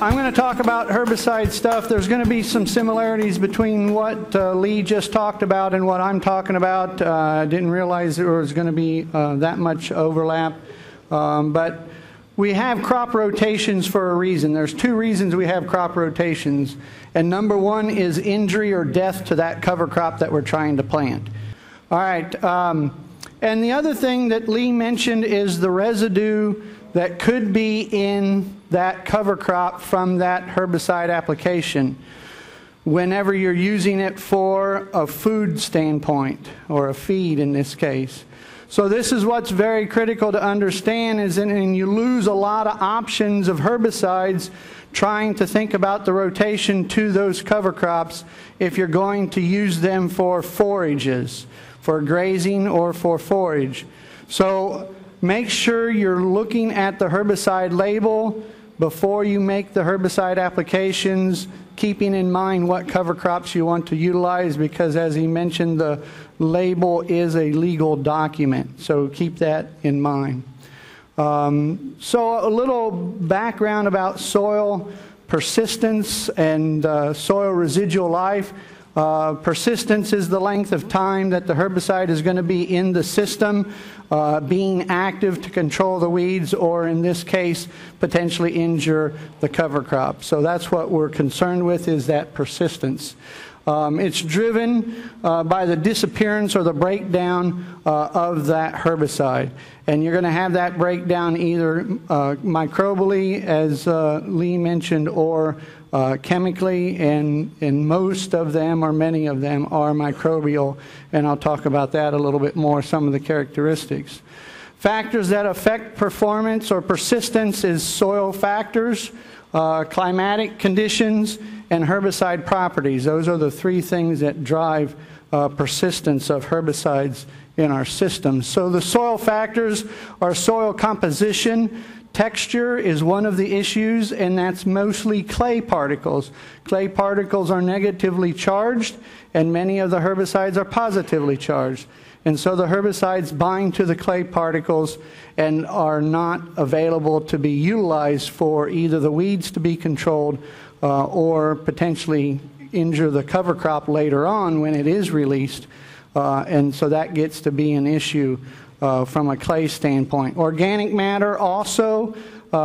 I'm going to talk about herbicide stuff. There's going to be some similarities between what Lee just talked about and what I'm talking about. I didn't realize there was going to be that much overlap. But we have crop rotations for a reason. There's two reasons we have crop rotations. And number one is injury or death to that cover crop that we're trying to plant. All right. And the other thing that Lee mentioned is the residue that could be in that cover crop from that herbicide application whenever you're using it for a food standpoint, or a feed in this case. So this is what's very critical to understand, is and you lose a lot of options of herbicides trying to think about the rotation to those cover crops if you're going to use them for forages, for grazing or for forage. So make sure you're looking at the herbicide label before you make the herbicide applications, keeping in mind what cover crops you want to utilize, because as he mentioned, the label is a legal document, so keep that in mind. So a little background about soil persistence and soil residual life. Persistence is the length of time that the herbicide is going to be in the system, being active to control the weeds, or in this case, potentially injure the cover crop. So that's what we're concerned with, is that persistence. It's driven by the disappearance or the breakdown of that herbicide. And you're going to have that breakdown either microbially, as Lee mentioned, or chemically, and most of them, or many of them, are microbial, and I'll talk about that a little bit more, some of the characteristics. Factors that affect performance or persistence is soil factors, climatic conditions, and herbicide properties. Those are the three things that drive persistence of herbicides in our system. So the soil factors are soil composition. Texture is one of the issues, and that's mostly clay particles. Clay particles are negatively charged, and many of the herbicides are positively charged. And so the herbicides bind to the clay particles and are not available to be utilized for either the weeds to be controlled or potentially injure the cover crop later on when it is released. And so that gets to be an issue from a clay standpoint. Organic matter also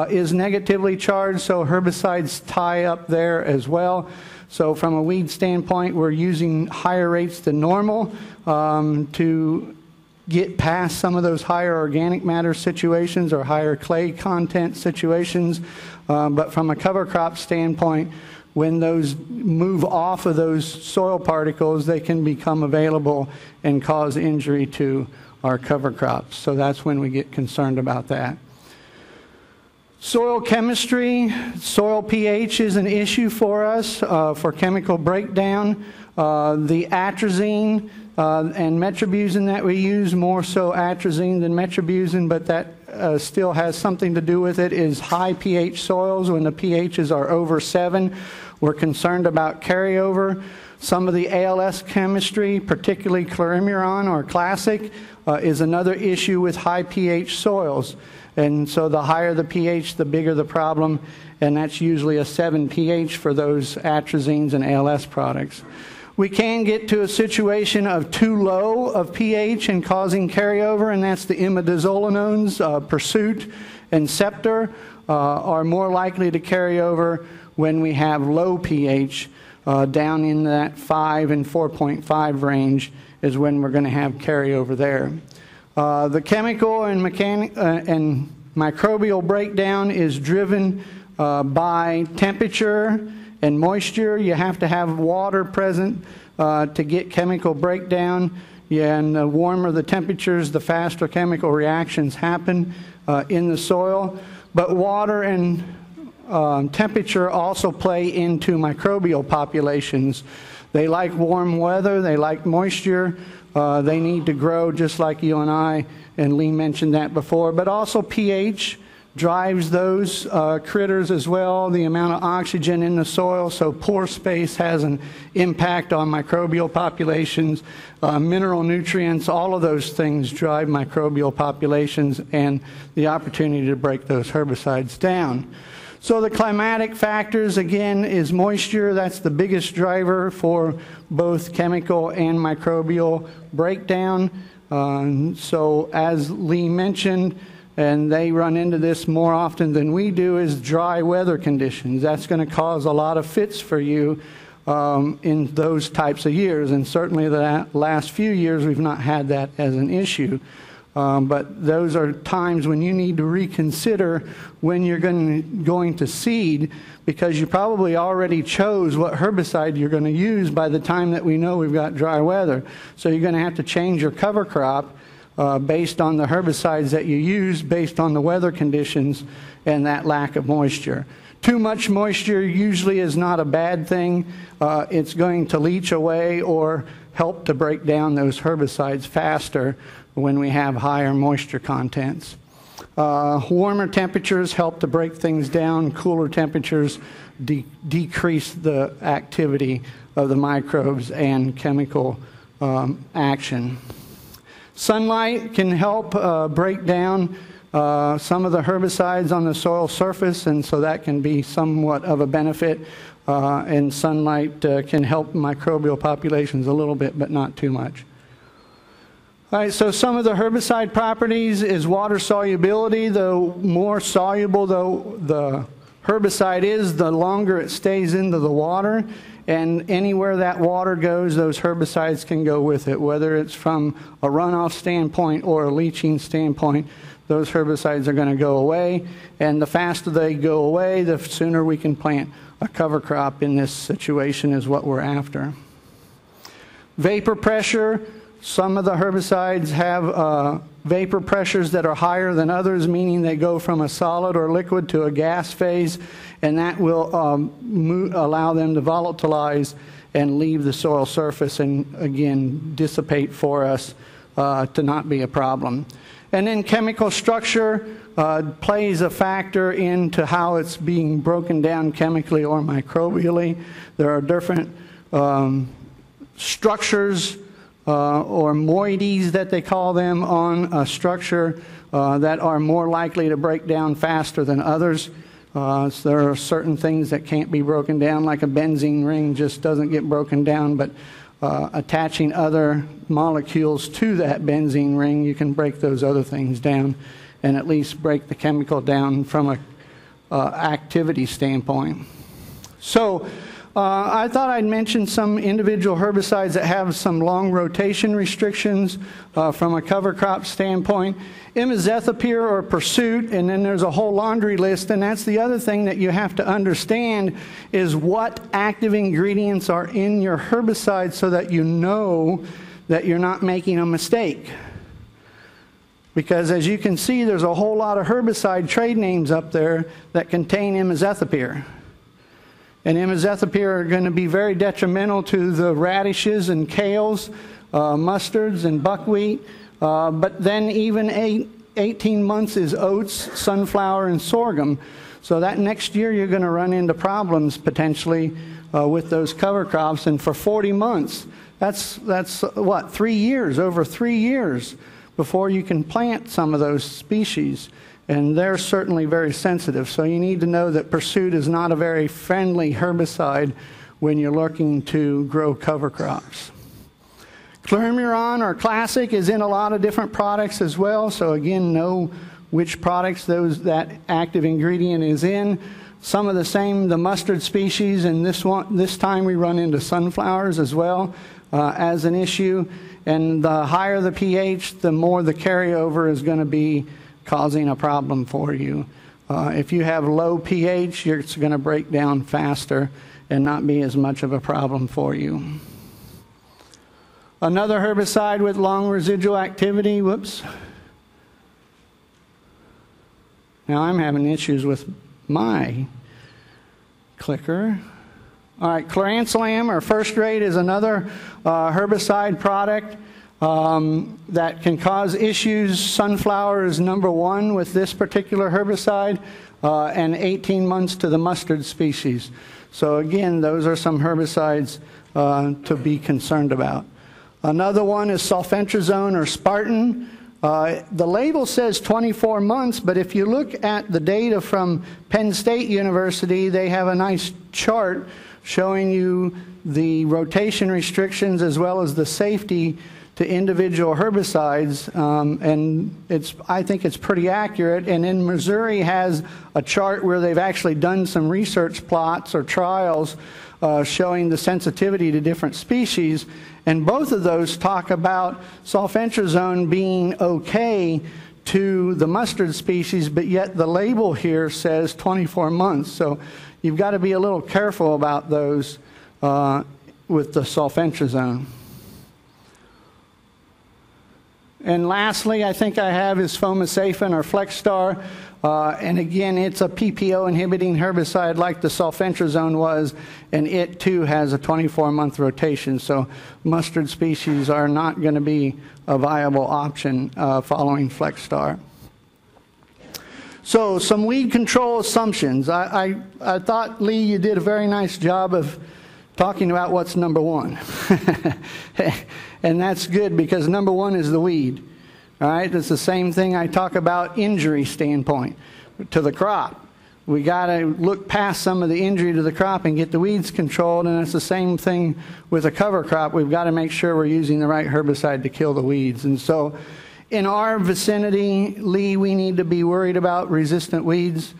is negatively charged, so herbicides tie up there as well. So from a weed standpoint, we're using higher rates than normal to get past some of those higher organic matter situations or higher clay content situations. But from a cover crop standpoint, when those move off of those soil particles, they can become available and cause injury to our cover crops. So that's when we get concerned about that. Soil chemistry, soil pH is an issue for us for chemical breakdown. The atrazine and metribuzin that we use, more so atrazine than metribuzin, but that still has something to do with it, is high pH soils. When the pHs are over 7, we're concerned about carryover. Some of the ALS chemistry, particularly chlorimuron or classic, is another issue with high pH soils. And so the higher the pH, the bigger the problem, and that's usually a 7 pH for those atrazines and ALS products. We can get to a situation of too low of pH and causing carryover, and that's the imidazolinones, Pursuit and Scepter, are more likely to carry over when we have low pH. Down in that 5 and 4.5 range is when we're going to have carryover there. The chemical and microbial breakdown is driven by temperature and moisture. You have to have water present to get chemical breakdown. Yeah, and the warmer the temperatures, the faster chemical reactions happen in the soil. But water and temperature also play into microbial populations. They like warm weather, they like moisture, they need to grow just like you and I, and Lee mentioned that before. But also pH drives those critters as well, the amount of oxygen in the soil, so pore space has an impact on microbial populations. Mineral nutrients, all of those things drive microbial populations and the opportunity to break those herbicides down. So the climatic factors, again, is moisture. That's the biggest driver for both chemical and microbial breakdown. So as Lee mentioned, and they run into this more often than we do, is dry weather conditions. That's going to cause a lot of fits for you in those types of years. And certainly the last few years we've not had that as an issue. But those are times when you need to reconsider when you're going to seed, because you probably already chose what herbicide you're going to use by the time that we know we've got dry weather. So you're going to have to change your cover crop based on the herbicides that you use, based on the weather conditions and that lack of moisture. Too much moisture usually is not a bad thing. It's going to leach away or help to break down those herbicides faster when we have higher moisture contents. Warmer temperatures help to break things down. Cooler temperatures decrease the activity of the microbes and chemical action. Sunlight can help break down some of the herbicides on the soil surface, and so that can be somewhat of a benefit. And sunlight can help microbial populations a little bit, but not too much. All right, so some of the herbicide properties is water solubility. The more soluble the herbicide is, the longer it stays into the water. And anywhere that water goes, those herbicides can go with it, whether it's from a runoff standpoint or a leaching standpoint. Those herbicides are going to go away, and the faster they go away, the sooner we can plant a cover crop in this situation is what we're after. Vapor pressure. Some of the herbicides have vapor pressures that are higher than others, meaning they go from a solid or liquid to a gas phase, and that will allow them to volatilize and leave the soil surface and, again, dissipate for us to not be a problem. And then chemical structure plays a factor into how it's being broken down chemically or microbially. There are different structures or moieties that they call them on a structure that are more likely to break down faster than others. So there are certain things that can't be broken down, like a benzene ring just doesn't get broken down, but attaching other molecules to that benzene ring, you can break those other things down and at least break the chemical down from a activity standpoint. So I thought I'd mention some individual herbicides that have some long rotation restrictions from a cover crop standpoint. Imazethapyr or Pursuit, and then there's a whole laundry list, and that's the other thing that you have to understand is what active ingredients are in your herbicide so that you know that you're not making a mistake. Because as you can see, there's a whole lot of herbicide trade names up there that contain imazethapyr. And imazethapyr are going to be very detrimental to the radishes and kales, mustards and buckwheat. But then even 18 months is oats, sunflower, and sorghum. So that next year you're going to run into problems potentially with those cover crops. And for 40 months, that's what, 3 years, over 3 years before you can plant some of those species. And they're certainly very sensitive. So you need to know that Pursuit is not a very friendly herbicide when you're looking to grow cover crops. Chlormuron or Classic is in a lot of different products as well. So again, know which products that active ingredient is in. Some of the same, the mustard species, and this time we run into sunflowers as well as an issue. And the higher the pH, the more the carryover is going to be causing a problem for you. If you have low pH, it's going to break down faster and not be as much of a problem for you. Another herbicide with long residual activity, whoops. Now I'm having issues with my clicker. All right, Chloranthalam or First Rate is another herbicide product that can cause issues. Sunflower is #1 with this particular herbicide, and 18 months to the mustard species. So again, those are some herbicides to be concerned about. Another one is sulfentrazone or Spartan. The label says 24 months, but if you look at the data from Penn State University, they have a nice chart showing you the rotation restrictions as well as the safety to individual herbicides, and I think it's pretty accurate. And then Missouri has a chart where they've actually done some research plots or trials showing the sensitivity to different species, and both of those talk about sulfentrazone being okay to the mustard species, but yet the label here says 24 months. So you've got to be a little careful about those with the sulfentrazone. And lastly, I think I have is Fomasafen or Flexstar. And again, it's a PPO inhibiting herbicide like the sulfentrazone was, and it too has a 24-month rotation. So mustard species are not going to be a viable option following Flexstar. So some weed control assumptions. I thought, Lee, you did a very nice job of talking about what's number one. And that's good because number one is the weed. All right, it's the same thing I talk about injury standpoint to the crop. We got to look past some of the injury to the crop and get the weeds controlled, and it's the same thing with a cover crop. We've got to make sure we're using the right herbicide to kill the weeds. And so in our vicinity, Lee, we need to be worried about resistant weeds.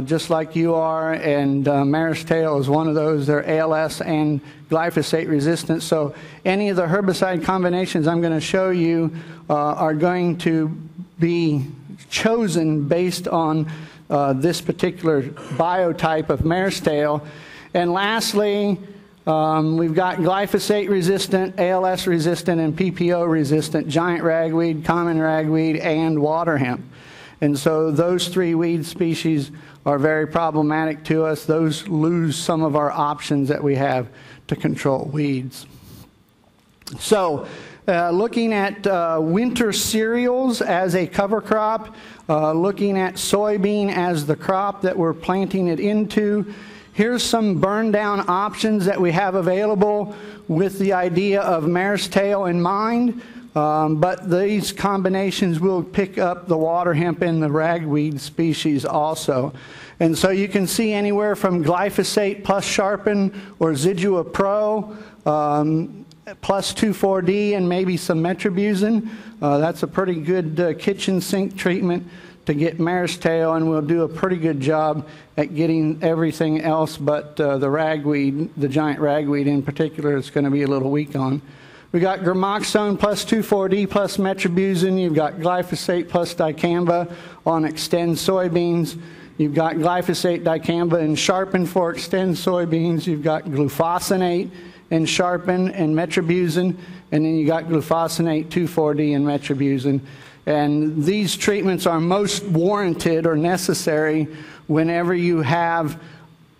Just like you are, and mare's tail is one of those. They're ALS and glyphosate resistant. So any of the herbicide combinations I'm going to show you are going to be chosen based on this particular biotype of mare's tail. And lastly, we've got glyphosate resistant, ALS resistant, and PPO resistant giant ragweed, common ragweed, and water hemp. And so those three weed species are very problematic to us. Those lose some of our options that we have to control weeds. So looking at winter cereals as a cover crop, looking at soybean as the crop that we're planting it into, here's some burn down options that we have available with the idea of mare's tail in mind. But these combinations will pick up the water hemp and the ragweed species also. And so you can see anywhere from glyphosate plus Sharpen or Residual Pro plus 2,4-D and maybe some metribuzin. That's a pretty good kitchen sink treatment to get mare's tail, and we'll do a pretty good job at getting everything else but the ragweed, the giant ragweed in particular, it's going to be a little weak on. We got Gramoxone plus 2,4-D plus metribuzin. You've got glyphosate plus dicamba on Extend soybeans. You've got glyphosate, dicamba, and Sharpen for Extend soybeans. You've got glufosinate and Sharpen and metribuzin. And then you got glufosinate, 2,4-D, and metribuzin. And these treatments are most warranted or necessary whenever you have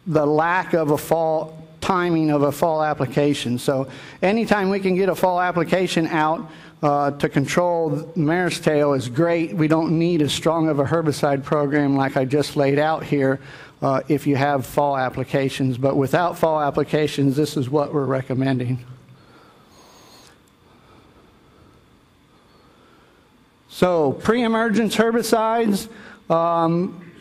the lack of a fall timing of a fall application. So anytime we can get a fall application out to control mare's tail is great. We don't need as strong of a herbicide program like I just laid out here if you have fall applications. But without fall applications, this is what we're recommending. So pre-emergence herbicides,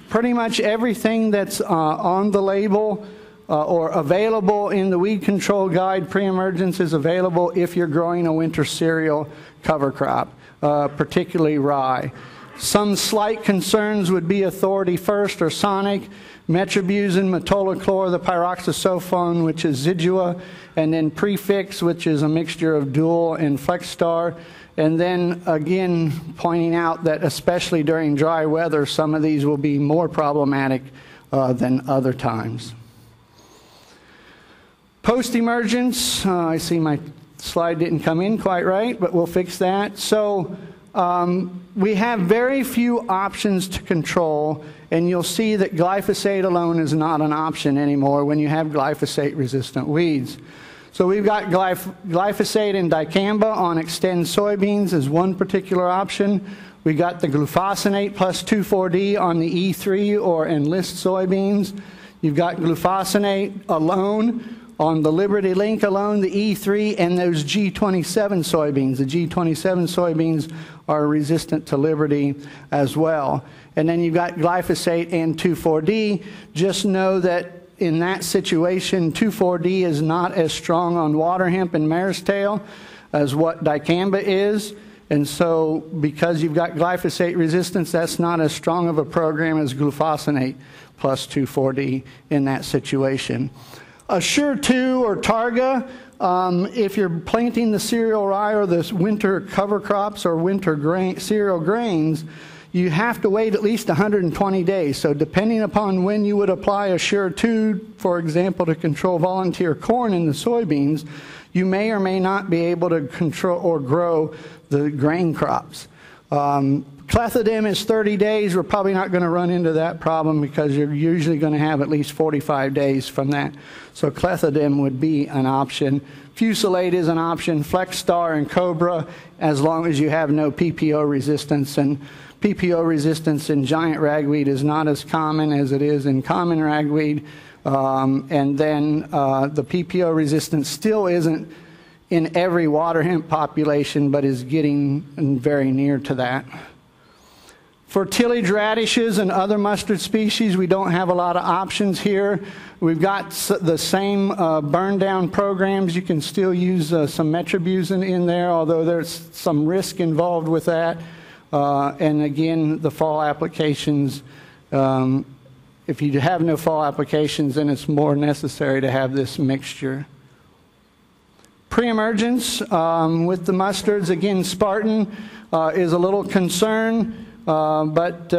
pretty much everything that's on the label or available in the weed control guide, pre-emergence is available if you're growing a winter cereal cover crop, particularly rye. Some slight concerns would be Authority First or Sonic, metribuzin, metolachlor, the pyroxasulfone, which is Zidua, and then Prefix, which is a mixture of Dual and Flexstar. And then again, pointing out that especially during dry weather, some of these will be more problematic than other times. Postemergence, I see my slide didn't come in quite right, but we'll fix that. So we have very few options to control, and you'll see that glyphosate alone is not an option anymore when you have glyphosate-resistant weeds. So we've got glyphosate and dicamba on Extend soybeans as one particular option. We got the glufosinate plus 2,4-D on the E3 or Enlist soybeans. You've got glufosinate alone on the Liberty Link alone, the E3, and those G27 soybeans. The G27 soybeans are resistant to Liberty as well. And then you've got glyphosate and 2,4-D. Just know that in that situation, 2,4-D is not as strong on water hemp and mare's tail as what dicamba is. And so because you've got glyphosate resistance, that's not as strong of a program as glufosinate plus 2,4-D in that situation. Assure 2 or Targa, if you're planting the cereal rye or the winter cover crops or winter cereal grains, you have to wait at least 120 days. So depending upon when you would apply Assure 2, for example, to control volunteer corn in the soybeans, you may or may not be able to control or grow the grain crops. Clethodim is 30 days. We're probably not going to run into that problem because you're usually going to have at least 45 days from that. So clethodim would be an option. Fusilade is an option. Flexstar and Cobra, as long as you have no PPO resistance. And PPO resistance in giant ragweed is not as common as it is in common ragweed. And then the PPO resistance still isn't in every water hemp population, but is getting very near to that. For tillage radishes and other mustard species, we don't have a lot of options here. We've got the same burn-down programs. You can still use some metribuzin in there, although there's some risk involved with that. And again, the fall applications, if you have no fall applications, then it's more necessary to have this mixture. Preemergence with the mustards, again, Spartan is a little concern. But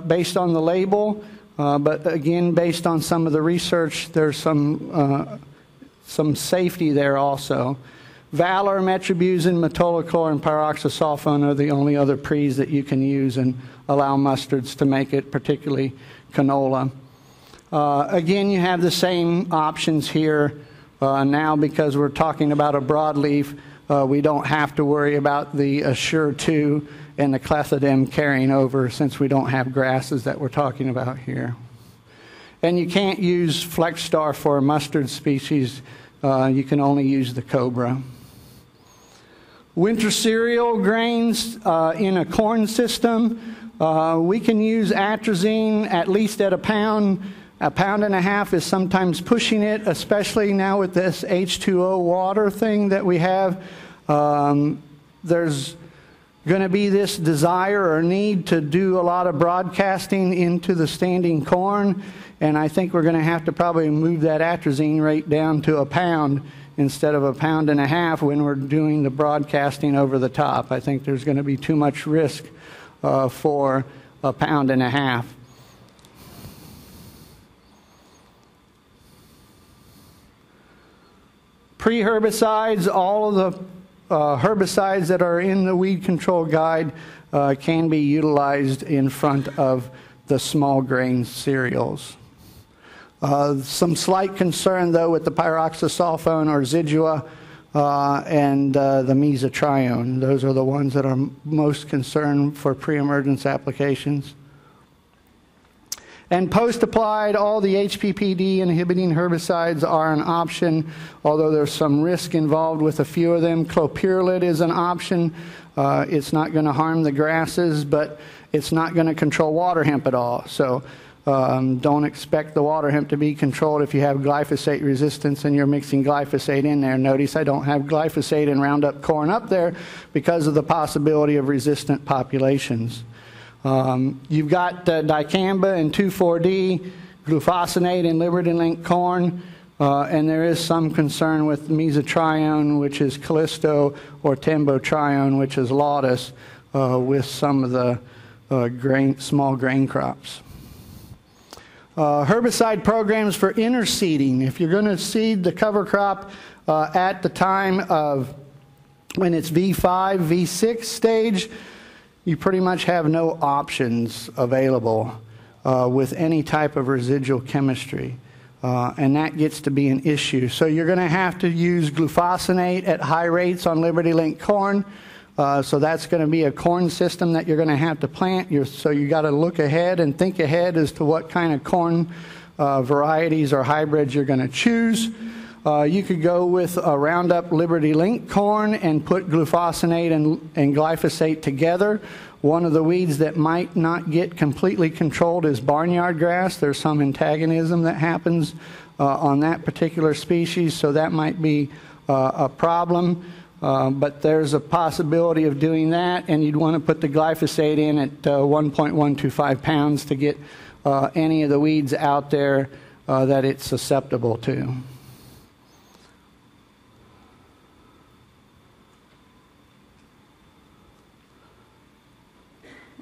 based on the label, but again, based on some of the research, there's some safety there also. Valor, metribuzin, metolachlor, and pyroxasulfone are the only other pre's that you can use and allow mustards to make it, particularly canola. Again, you have the same options here now because we're talking about a broadleaf. We don't have to worry about the Assure 2 and the clethodim carrying over since we don't have grasses that we're talking about here. And you can't use Flexstar for a mustard species. You can only use the Cobra. Winter cereal grains in a corn system, we can use Atrazine at least at a pound. A pound and a half is sometimes pushing it, especially now with this H2O water thing that we have. There's going to be this desire or need to do a lot of broadcasting into the standing corn, and I think we're going to have to probably move that atrazine rate down to a pound instead of a pound and a half when we're doing the broadcasting over the top. I think there's going to be too much risk for a pound and a half. Pre-herbicides, all of the herbicides that are in the weed control guide can be utilized in front of the small grain cereals. Some slight concern though with the pyroxasulfone or Zidua and the mesotrione. Those are the ones that are most concerned for pre-emergence applications. And post-applied, all the HPPD inhibiting herbicides are an option, although there's some risk involved with a few of them. Clopyralid is an option. It's not going to harm the grasses, but it's not going to control water hemp at all. So don't expect the water hemp to be controlled if you have glyphosate resistance and you're mixing glyphosate in there. Notice I don't have glyphosate and Roundup corn up there because of the possibility of resistant populations. You've got dicamba and 2,4-D, glufosinate and Liberty Link corn, and there is some concern with mesotrione, which is Callisto, or tembotrione, which is Lautus, with some of the small grain crops. Herbicide programs for interseeding. If you're going to seed the cover crop at the time of when it's V5, V6 stage, you pretty much have no options available with any type of residual chemistry. And that gets to be an issue. So you're going to have to use glufosinate at high rates on Liberty Link corn. So that's going to be a corn system that you're going to have to plant. So you got to look ahead and think ahead as to what kind of corn varieties or hybrids you're going to choose. You could go with a Roundup Liberty Link corn and put glufosinate and glyphosate together. One of the weeds that might not get completely controlled is barnyard grass. There's some antagonism that happens on that particular species, so that might be a problem. But there's a possibility of doing that, and you'd want to put the glyphosate in at 1.125 pounds to get any of the weeds out there that it's susceptible to.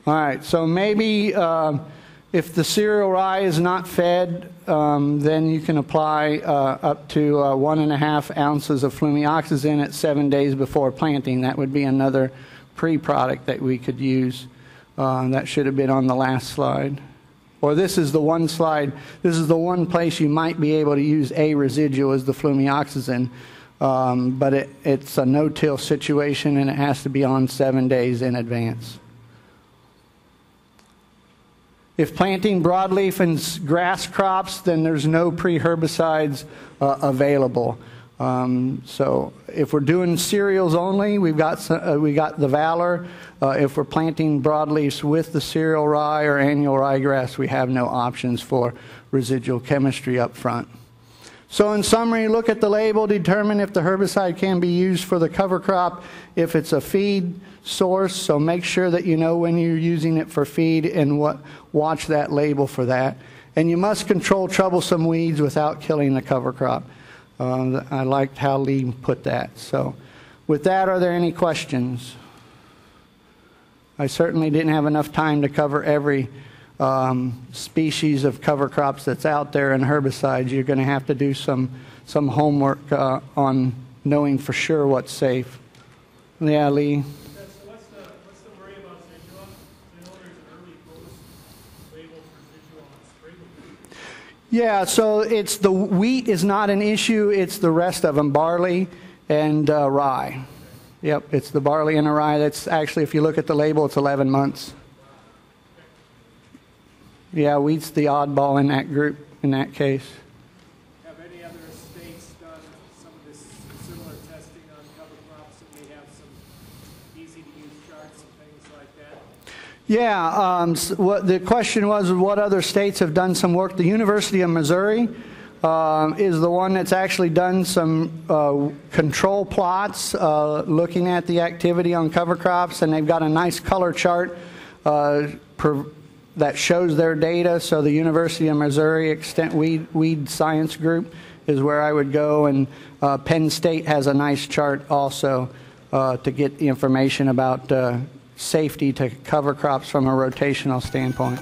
All right, so maybe if the cereal rye is not fed, then you can apply up to 1.5 ounces of flumioxazin at 7 days before planting. That would be another pre-product that we could use. That should have been on the last slide. Or this is the one slide, this is the one place you might be able to use a residual as the flumioxazin. But it's a no-till situation and it has to be on 7 days in advance. If planting broadleaf and grass crops, then there's no pre-herbicides available. So if we're doing cereals only, we got the Valor. If we're planting broadleafs with the cereal rye or annual ryegrass, we have no options for residual chemistry up front. So in summary, look at the label, determine if the herbicide can be used for the cover crop, if it's a feed source, so make sure that you know when you're using it for feed and watch that label for that. And you must control troublesome weeds without killing the cover crop. I liked how Lee put that. So with that, are there any questions? I certainly didn't have enough time to cover every species of cover crops that's out there and herbicides. You're going to have to do some homework on knowing for sure what's safe. Yeah, Lee? What's the worry about residual? I know there's an early post label for residual on spring. Yeah, so it's the wheat is not an issue. It's the rest of them, barley and rye. Yep, it's the barley and the rye. That's actually, if you look at the label, it's 11 months. Yeah, wheat's the oddball in that group, in that case. Have any other states done some of this similar testing on cover crops that may have some easy-to-use charts and things like that? Yeah, what the question was what other states have done some work. The University of Missouri is the one that's actually done some control plots looking at the activity on cover crops, and they've got a nice color chart that shows their data. So the University of Missouri Extent Weed Science Group is where I would go, and Penn State has a nice chart also to get the information about safety to cover crops from a rotational standpoint.